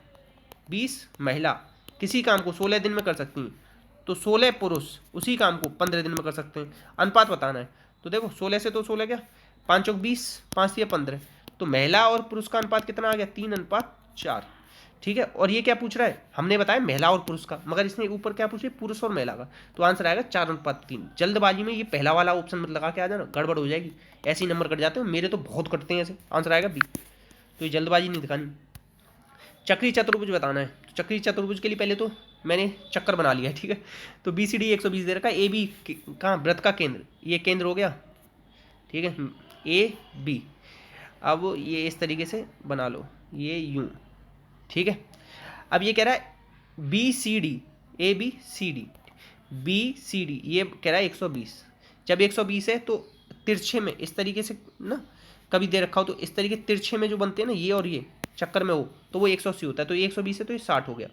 20 महिला किसी काम को 16 दिन में कर सकती हैं, तो 16 पुरुष उसी काम को 15 दिन में कर सकते हैं। अनुपात बताना है, तो देखो 16 से तो 16 क्या, 5 चौक 20, 5 या 15, तो महिला और पुरुष का अनुपात कितना आ गया, 3:4। ठीक है, और ये क्या पूछ रहा है, हमने बताया महिला और पुरुष का, मगर इसने ऊपर क्या पूछे, पुरुष और महिला का, तो आंसर आएगा 4:3। जल्दबाजी में ये पहला वाला ऑप्शन मत लगा के आ जाना, गड़बड़ हो जाएगी, ऐसे ही नंबर कट जाते हैं, मेरे तो बहुत कटते हैं ऐसे। आंसर आएगा बी, तो ये जल्दबाजी नहीं दिखानी। चक्रीय चतुर्भुज बताना है, तो चक्रीय चतुर्भुज के लिए पहले तो मैंने चक्कर बना लिया है, ठीक है। तो BCD 120 दे रखा है, AB कहाँ, वृत्त का केंद्र, ये केंद्र हो गया, ठीक है, AB। अब ये इस तरीके से बना लो, ये यूं, ठीक है। अब ये कह रहा है BCD ABCD BCD, ये कह रहा है 120। जब 120 है तो तिरछे में इस तरीके से ना कभी दे रखा हो, तो इस तरीके तिरछे में जो बनते हैं ना, ये और ये चक्कर में हो, तो वो 180 होता है, तो ये 120 है तो ये 60 हो गया।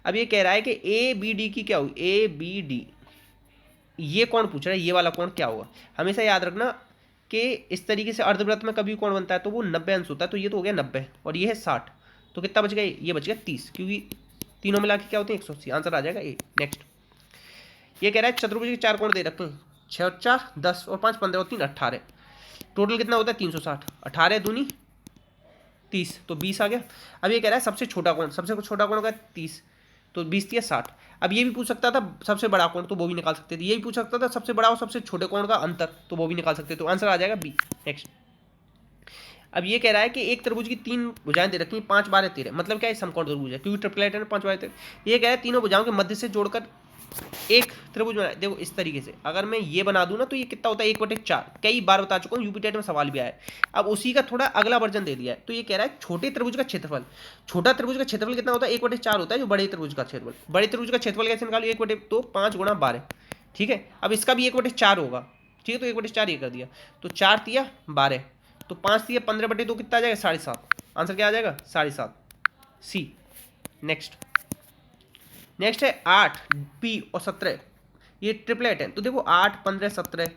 अब ये कह रहा है कि ABD की क्या हुई, ABD, ये कौन पूछ रहा है, ये वाला कोण क्या होगा। हमेशा याद रखना कि इस तरीके से अर्धवृत्त में कभी कोण बनता है तो वो 90 अंश होता है, तो ये तो हो गया 90 और ये है 60, तो कितना बच गया, ये बच गया 30, क्योंकि तीनों मिला के क्या होते हैं 180, आंसर आ जाएगा ए। नेक्स्ट, ये कह रहा है चतुर्भुज के 4 कोण दे रखे हैं, 6 और 4 10 और 5 15 और 3 18, टोटल कितना होता है 360, 18 दूनी 30, तो 20 आ गया। अब ये कह रहा है सबसे छोटा कोण, सबसे छोटा कोण का 30, तो 20 या 60। अब ये भी पूछ सकता था सबसे बड़ा कोण, तो वो भी निकाल सकते थे। ये भी पूछ सकता था सबसे बड़ा और सबसे छोटे कोण का अंतर, तो वो भी निकाल सकते थे, तो आंसर आ जाएगा बी। नेक्स्ट, अब ये कह रहा है कि एक त्रिभुज की 3 भुजाएं दे रखी हैं, 5 12 13, मतलब क्या है समकोण त्रिभुज है क्योंकि ट्रिपलेट है ना, 5 12 13। ये कह रहा है तीनों भुजाओं के मध्य से जोड़कर एक त्रिभुज बना। देखो इस तरीके से अगर मैं ये बना दूं ना तो ये कितना होता है 1/4। कई बार बता चुका हूँ, यूपी टेट में सवाल भी आया है। अब उसी का थोड़ा अगला वर्जन दे दिया है। तो ये कह रहा है छोटे त्रिभुज का क्षेत्रफल, छोटा त्रिभुज का क्षेत्रफल कितना होता है 1/4 होता है, जो बड़े त्रिभुज का क्षेत्रफल। बड़े त्रिभुज का क्षेत्रफल कैसे निकालो 1/2 5 गुणा 12, ठीक है। अब इसका भी 1/4 होगा, ठीक है, तो 1/4 ये कर दिया, तो 4 तिया 12, तो 5 तिया 15/2 कितना आ जाएगा 7.5। आंसर क्या आ जाएगा 7.5, सी। नेक्स्ट है 8 पी और 17, ये ट्रिपलेट है। तो देखो 8 15 17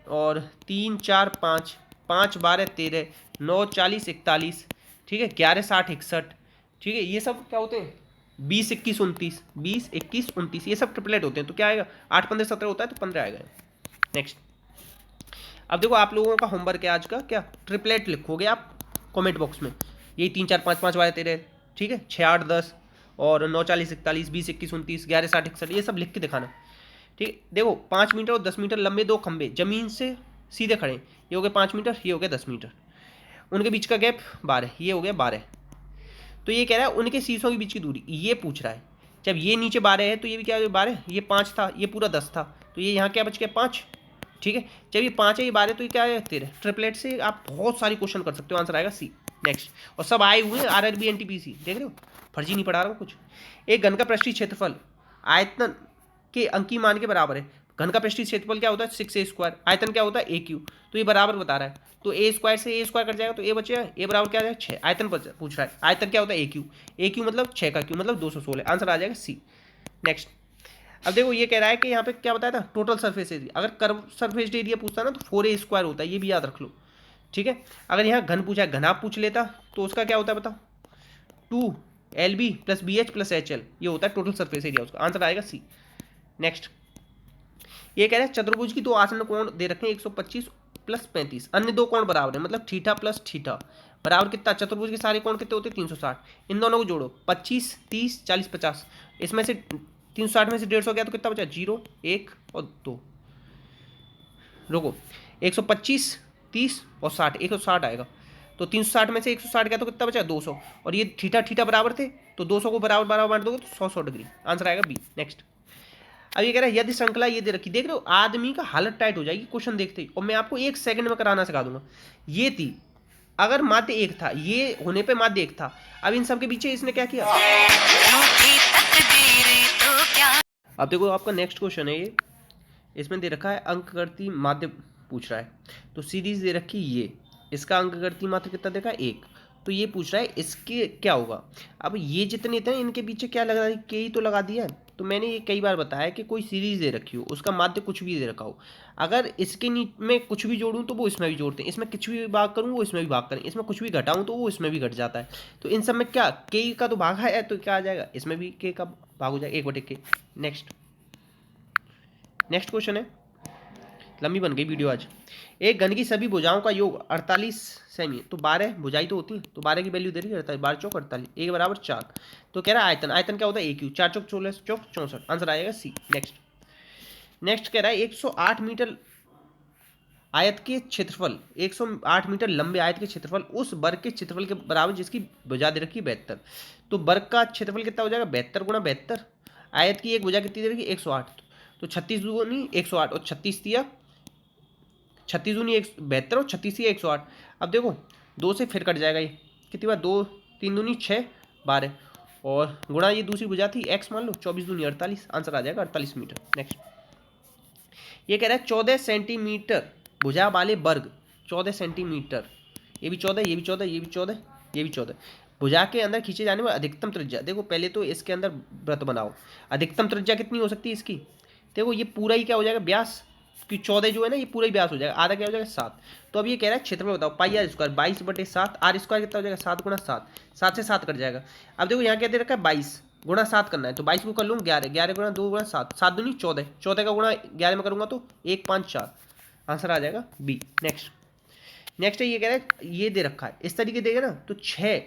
और 3 4 5 5 12 13 9 40 41, ठीक है, 11 60 61, ठीक है। ये सब क्या होते हैं 20 21 29, 20 21 29, ये सब ट्रिपलेट होते हैं। तो क्या आएगा 8 15 17 होता है तो 15 आएगा। नेक्स्ट, अब देखो आप लोगों का होमवर्क है आज का, क्या ट्रिपलेट लिखोगे आप कमेंट बॉक्स में, यही 3 4 5 5 12 13, ठीक है, 6 8 10 और 9 40 41 20 21 29 11 60 61, ये सब लिख के दिखाना, ठीक है। देखो 5 मीटर और 10 मीटर लंबे दो खंभे जमीन से सीधे खड़े, ये हो गए 5 मीटर, ये हो गया 10 मीटर, उनके बीच का गैप 12, ये हो गया 12। तो ये कह रहा है उनके शीशों के बीच की दूरी, ये पूछ रहा है। जब ये नीचे 12 है तो ये भी क्या है 12, ये 5 था, ये पूरा 10 था, तो ये यहाँ क्या बच गया 5, ठीक है। जब ये 5 है ये 12 तो ये क्या है 13। ट्रिपलेट से आप बहुत सारी क्वेश्चन कर सकते हो, आंसर आएगा सी। नेक्स्ट, और सब आए हुए हैं आरआरबी एनटीपीसी, देख रहे हो, फर्जी नहीं पढ़ा रहा हूँ कुछ। एक घन का पृष्ठीय क्षेत्रफल आयतन के अंकीय मान के बराबर है। घन का पृष्ठीय क्षेत्रफल क्या होता है 6a², आयतन क्या होता है a³, तो ये बराबर बता रहा है, तो a² से a² कट जाएगा तो a बचेगा, a बराबर क्या आ जाएगा 6। आयतन पूछ रहा है, आयतन क्या होता है a³ मतलब 6 का क्यू मतलब 216, आंसर आ जाएगा सी। नेक्स्ट, अब देखो ये कह रहा है कि यहाँ पे क्या बताया था टोटल सरफेस एरिया, अगर कर्व सरफेस एरिया पूछता ना तो 4a² होता है, ये भी याद रख लो, ठीक है। अगर यहाँ घन पूछा है, घनाभ पूछ लेता तो उसका क्या होता है बताओ 2LB + BH + HL, ये होता है टोटल सरफेस एरिया, उसका आंसर आएगा सी। नेक्स्ट, ये कह रहे हैं चतुर्भुज की दो आसन कोण दे रखे हैं 125 + 35, अन्य दो कोण बराबर है, मतलब थीटा प्लस थीटा बराबर कितना, चतुर्भुज के सारे कोण कितने होते हैं 360, इन दोनों को जोड़ो 25 30 40 50, इसमें से 360 में से 150 गया तो कितना बचा 0 1 और 2, रुको 125 30 और 60, 160 आएगा, तो 360 में से 160 गया तो कितना बचा 200, और ये थीटा थीटा बराबर थे तो 200 को बराबर बराबर बांट दोगे तो 100 डिग्री, आंसर आएगा बी। नेक्स्ट, अब ये कह रहा है यदि श्रृंखला ये दे रखी, देख रहे हो आदमी का हालत टाइट हो जाएगी क्वेश्चन देखते ही, और मैं आपको 1 सेकंड में कराना सिखा दूंगा। ये थी, अगर माध्य 1 था, ये होने पे माध्य 1 था, अब इन सब के पीछे इसने क्या किया। अब देखो आपका नेक्स्ट क्वेश्चन है ये, इसमें दे रखा है अंकगणितीय माध्य पूछ रहा है, तो सीरीज दे रखी ये, इसका अंकगणितीय माध्य कितना देखा 1, तो ये पूछ रहा है इसके क्या होगा। अब ये जितने थे इनके पीछे क्या लगा, के ही तो लगा दिया है। तो मैंने ये कई बार बताया कि कोई सीरीज दे रखी हो, उसका माध्य कुछ भी दे रखा हो, अगर इसके में कुछ भी जोड़ूं तो वो इसमें भी जोड़ते हैं, इसमें कुछ भी भाग करूं वो इसमें भी भाग करें, इसमें कुछ भी घटाऊं तो वो इसमें भी घट जाता है। तो इन सब में क्या के का तो भाग है, तो क्या आ जाएगा इसमें भी के का भाग हो जाएगा 1/k। नेक्स्ट क्वेश्चन है, लंबी बन गई वीडियो आज। एक घन की सभी भुजाओं का योग 48 सेमी, तो 12 भुजाई तो होती है, तो 12 की वैल्यू दे रही है 48, 12 चौक 48, एक बराबर 4। तो कह रहा है आयतन, आयतन क्या होता है a³ 4 चौक 16 चौक 64, आंसर आएगा सी। नेक्स्ट कह रहा है 108 मीटर आयत के क्षेत्रफल, 108 मीटर लंबे आयत के क्षेत्रफल उस वर्ग के क्षेत्रफल के बराबर जिसकी भुजा दे रखी 72, तो वर्ग का क्षेत्रफल कितना हो जाएगा 72 गुणा 72, आयत की एक भुजा कितनी दे रखी 108, तो 36 दूनी 108 और 36 दिया 36 दूनी 72 और 36 दिया 108। अब देखो 2 से फिर कट जाएगा, ये कितनी बार 2 3 दूनी 6 12 और गुणा ये दूसरी भुजा थी x मान लो 24 दूनी 48, आंसर आ जाएगा 48 मीटर। नेक्स्ट, ये कह रहा है 14 सेंटीमीटर भुजा वाले वर्ग, 14 सेंटीमीटर, ये भी 14 ये भी 14 ये भी 14 ये भी 14, भुजा के अंदर खींचे जाने वाली अधिकतम त्रिज्या। देखो पहले तो इसके अंदर वृत्त बनाओ, अधिकतम त्रिज्या कितनी हो सकती है इसकी, देखो ये पूरा ही क्या हो जाएगा व्यास, कि 14 जो है ना ये पूरा ही व्यास हो जाएगा, आधा क्या हो जाएगा 7। तो अब ये कह रहा है क्षेत्रफल बताओ, पाई r स्क्वायर 22/7, r स्क्वायर कितना हो जाएगा 7 गुणा 7, 7 से 7 कट जाएगा। अब देखो यहाँ क्या दे रखा है 22 गुणा 7 करना है, तो 22 को कर लूँ 11, 11 गुणा 2 गुणा 7, 7 दूनी 14, 14 का गुणा 11 में करूँगा तो 1 5 4, आंसर आ जाएगा बी। नेक्स्ट है ये कह रहा है ये दे रखा है इस तरीके देगा ना तो 6,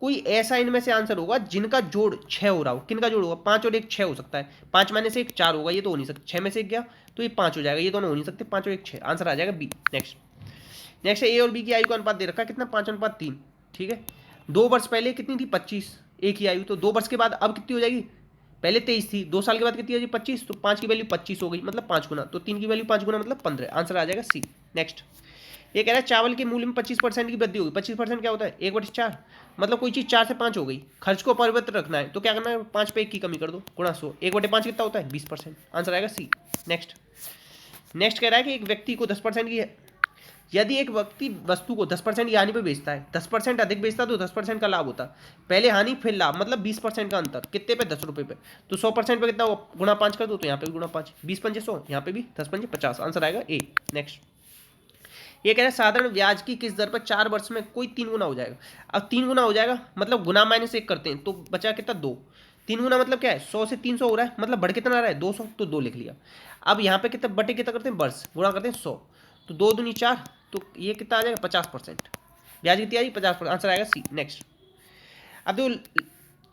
कोई ऐसा इनमें से आंसर होगा जिनका जोड़ 6 हो रहा हो, किनका जोड़ होगा 5 और 1 6 हो सकता है, 5 में से 1 4 होगा, ये तो हो नहीं सकता, 6 में से 1 गया तो ये 5 हो जाएगा, ये दोनों हो नहीं सकते, 5 और 1 6, आंसर आ जाएगा बी। नेक्स्ट, नेक्स्ट है ए और बी की आयु का अनुपात दे रखा है कितना, 5:3, ठीक है। 2 वर्ष पहले कितनी थी, 25 ए की आयु, तो 2 वर्ष के बाद अब कितनी हो जाएगी, पहले 23 थी, 2 साल के बाद कितनी हो जाएगी 25, तो 5 की वैल्यू 25 हो गई, मतलब 5 गुना, तो 3 की वैल्यू 5 गुना मतलब 15, आंसर आ जाएगा सी। नेक्स्ट ये कह रहा है चावल के मूल्य में 25% की वृद्धि होगी। 25% क्या होता है, 1/4, मतलब कोई चीज़ 4 से 5 हो गई, खर्च को परिवर्तित रखना है तो क्या करना है, 5 पे 1 की कमी कर दो, गुणा 100, 1/5 कितना होता है, 20%, आंसर आएगा सी। नेक्स्ट कह रहा है कि एक व्यक्ति को 10% की, यदि एक व्यक्ति वस्तु को 10% की हानि पे बेचता है, 10% अधिक बेचता है तो 10% का लाभ होता है, पहले हानि फिर लाभ, मतलब 20% का अंतर, कितने पे, 10 रुपये पे, तो 100% पे कितना, गुणा 5 कर दो, तो यहाँ पे भी गुणा 5, 20 पंजे 100, यहाँ पे भी 10 पंजे 50, आंसर आएगा ए। नेक्स्ट ये कह रहा है साधारण ब्याज की किस दर पर 4 वर्ष में कोई 3 गुना हो जाएगा। अब 3 गुना हो जाएगा मतलब गुना -1 करते हैं तो बचा कितना, 2, 3 गुना मतलब क्या है, 100 से 300 हो रहा है, मतलब बढ़ कितना रहा है, 200, तो 2 लिख लिया। अब यहाँ पे कितना बटे कितना करते हैं, वर्ष, गुणा करते हैं 100, तो 2 दूनी 4, तो ये कितना आ जाएगा, 50%, ब्याज कितनी आ जाएगी, 50%, आंसर आएगा सी। नेक्स्ट अब देखो,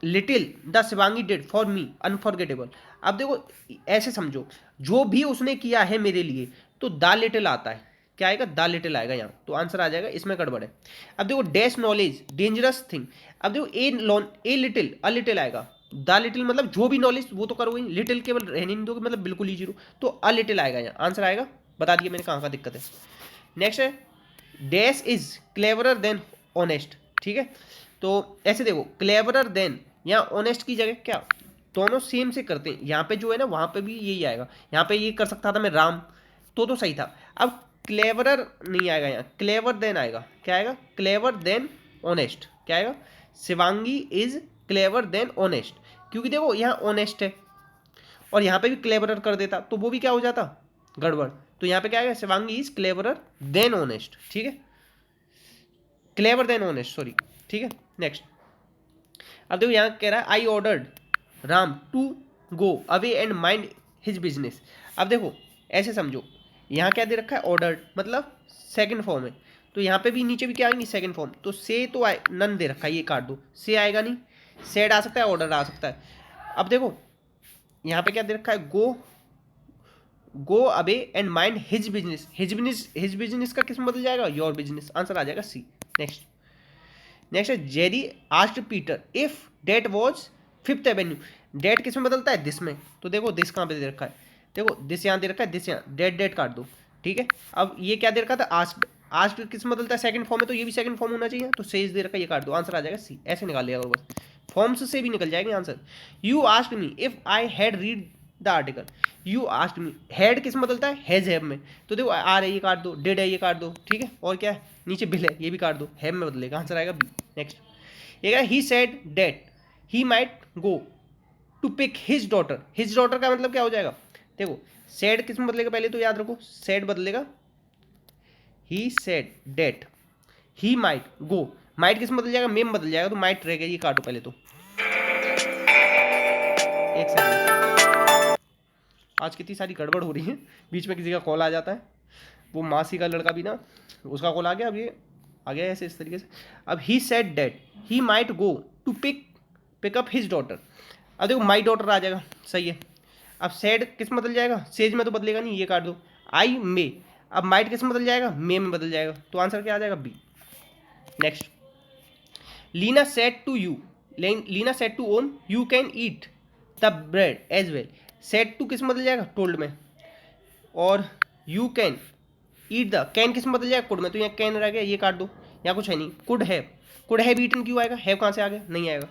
little the Shivangi did for me unforgettable. अब देखो ऐसे समझो, जो भी उसने किया है मेरे लिए, तो द लिटिल आता है, क्या आएगा, द लिटिल आएगा यहाँ, तो आंसर आ जाएगा, इसमें गड़बड़ है। अब देखो डैश नॉलेज डेंजरस थिंग, अब देखो ए लिटिल अ लिटिल आएगा, द लिटिल मतलब जो भी नॉलेज वो तो करोगे, लिटिल केवल रहने नहीं दोगे, मतलब बिल्कुल ही जीरो, तो अ लिटिल आएगा यहाँ, आंसर आएगा, बता दिया मैंने कहाँ का दिक्कत है। नेक्स्ट है dash is cleverer than honest, ठीक है, तो ऐसे देखो क्लेवरर देन या ऑनेस्ट की जगह क्या, दोनों सेम से करते हैं, यहाँ पे जो है ना वहाँ पे भी यही आएगा, यहाँ पे ये कर सकता था मैं राम, तो सही था। अब क्लेवरर नहीं आएगा यहाँ, क्लेवर देन आएगा, क्या आएगा, क्लेवर देन ऑनेस्ट, क्या आएगा, Shivangi is clever than honest, क्योंकि देखो यहाँ ऑनेस्ट है और यहाँ पे भी क्लेवरर कर देता तो वो भी क्या हो जाता, गड़बड़, तो यहाँ पे क्या आएगा, Shivangi is cleverer than honest, ठीक है, क्लेवर देन ऑनेस्ट, सॉरी, ठीक है। नेक्स्ट अब देखो यहाँ कह रहा है I ordered Ram to go away and mind his business. अब देखो ऐसे समझो, यहाँ क्या दे रखा है, ऑर्डर्ड मतलब सेकंड फॉर्म है, तो यहाँ पे भी नीचे भी क्या आएंगी, सेकंड फॉर्म, तो से तो आए, नन दे रखा है, ये काट दो, से आएगा नहीं, सेड आ सकता है, ऑर्डर आ सकता है। अब देखो यहाँ पे क्या दे रखा है, गो away and mind his business, his business का किस में बदल जाएगा, योर बिजनेस, आंसर आ जाएगा सी। नेक्स्ट है Jerry asked Peter if that was 5th avenue, that किस में बदलता है, दिस में, तो देखो दिस कहाँ पे दे रखा है, देखो दिस यहाँ दे रखा है, दिस यहाँ, डेट काट दो, ठीक है। अब ये क्या दे रखा था, आस्क्ड किस में बदलता है, सेकंड फॉर्म में, तो ये भी सेकंड फॉर्म होना चाहिए, तो सेज दे रखा है, ये काट दो, आंसर आ जाएगा सी, ऐसे निकाल लिया और बस, फॉर्म्स से भी निकल जाएंगे answer. You asked me if I had read the article, you asked me, had किस में बदलता है, हैज हैव में, तो देखो आर है ये काट दो, डिड है ये काट दो, ठीक है, और क्या है नीचे बिल है ये भी काट दो, हैव में बदलेगा, आंसर आएगा बी। नेक्स्ट ये he said that he might go to pick his daughter का मतलब क्या हो जाएगा, देखो सेड किस में बदलेगा, पहले तो याद रखो, सेड बदलेगा, he said that he might go, might किस में बदल जाएगा, मेम बदल जाएगा, तो माइट रहेगा, ये काटो पहले तो, एक सेकंड, आज कितनी सारी गड़बड़ हो रही है, बीच में किसी का कॉल आ जाता है, वो मासी का लड़का भी ना, उसका कॉल आ गया, अब ये आ गया ऐसे इस तरीके से। अब he said that he might go to pick up his daughter, अब देखो माई डॉटर आ जाएगा, सही है। अब सेड किस में बदल जाएगा, सेज में तो बदलेगा नहीं, ये काट दो, आई मे, अब माइट किस में बदल जाएगा, मे में बदल जाएगा, तो आंसर क्या आ जाएगा, B. Next Leena said to you, Leena said to own you can eat the bread as well, said to किस में बदल जाएगा, टोल्ड में, और you can eat the, can किस में बदल जाएगा, कुड में, तो यहाँ कैन रह गया, ये काट दो, यहाँ कुछ है नहीं, कुड हैव ईटन क्यों आएगा, हैव कहाँ से आ गया, नहीं आएगा,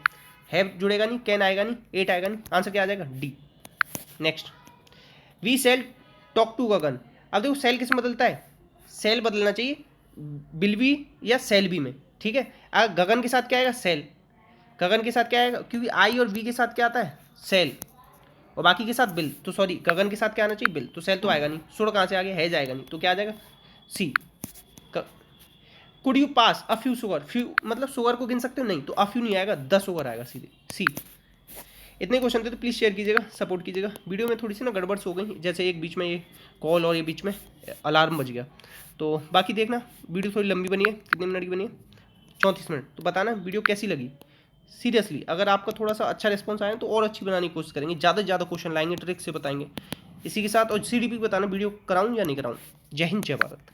हैव जुड़ेगा नहीं, कैन आएगा नहीं, एट आएगा नहीं, आंसर क्या आ जाएगा, D. Next we shall talk to Gagan, अब देखो सेल किस में बदलता है, सेल बदलना चाहिए बिल बी या सेल बी में, ठीक है। अगर गगन के साथ क्या आएगा, सेल, गगन के साथ क्या आएगा, क्योंकि आई और बी के साथ क्या आता है, सेल, और बाकी के साथ बिल, तो सॉरी गगन के साथ क्या आना चाहिए, बिल, तो सेल तो आएगा नहीं, सुड़ कहाँ से आ गया, है जाएगा नहीं, तो क्या आ जाएगा, C. Could you pass a few sugar, few मतलब शुगर को गिन सकते हो, नहीं, तो अ फ्यू नहीं आएगा, 10 शुगर आएगा सीधे, सी। इतने क्वेश्चन थे तो प्लीज़ शेयर कीजिएगा, सपोर्ट कीजिएगा। वीडियो में थोड़ी सी ना गड़बड़ हो गई, जैसे एक बीच में ये कॉल और ये बीच में अलार्म बज गया, तो बाकी देखना वीडियो थोड़ी लंबी बनी है, कितने मिनट की बनी है, 34 मिनट, तो बताना वीडियो कैसी लगी। सीरियसली अगर आपका थोड़ा सा अच्छा रिस्पॉन्स आया तो और अच्छी बनाने की कोशिश करेंगे, ज़्यादा से ज़्यादा क्वेश्चन लाएंगे, ट्रिक से बताएंगे। इसी के साथ और CDP बताना वीडियो कराऊँ या नहीं कराऊँ। जय हिंद, जय भारत।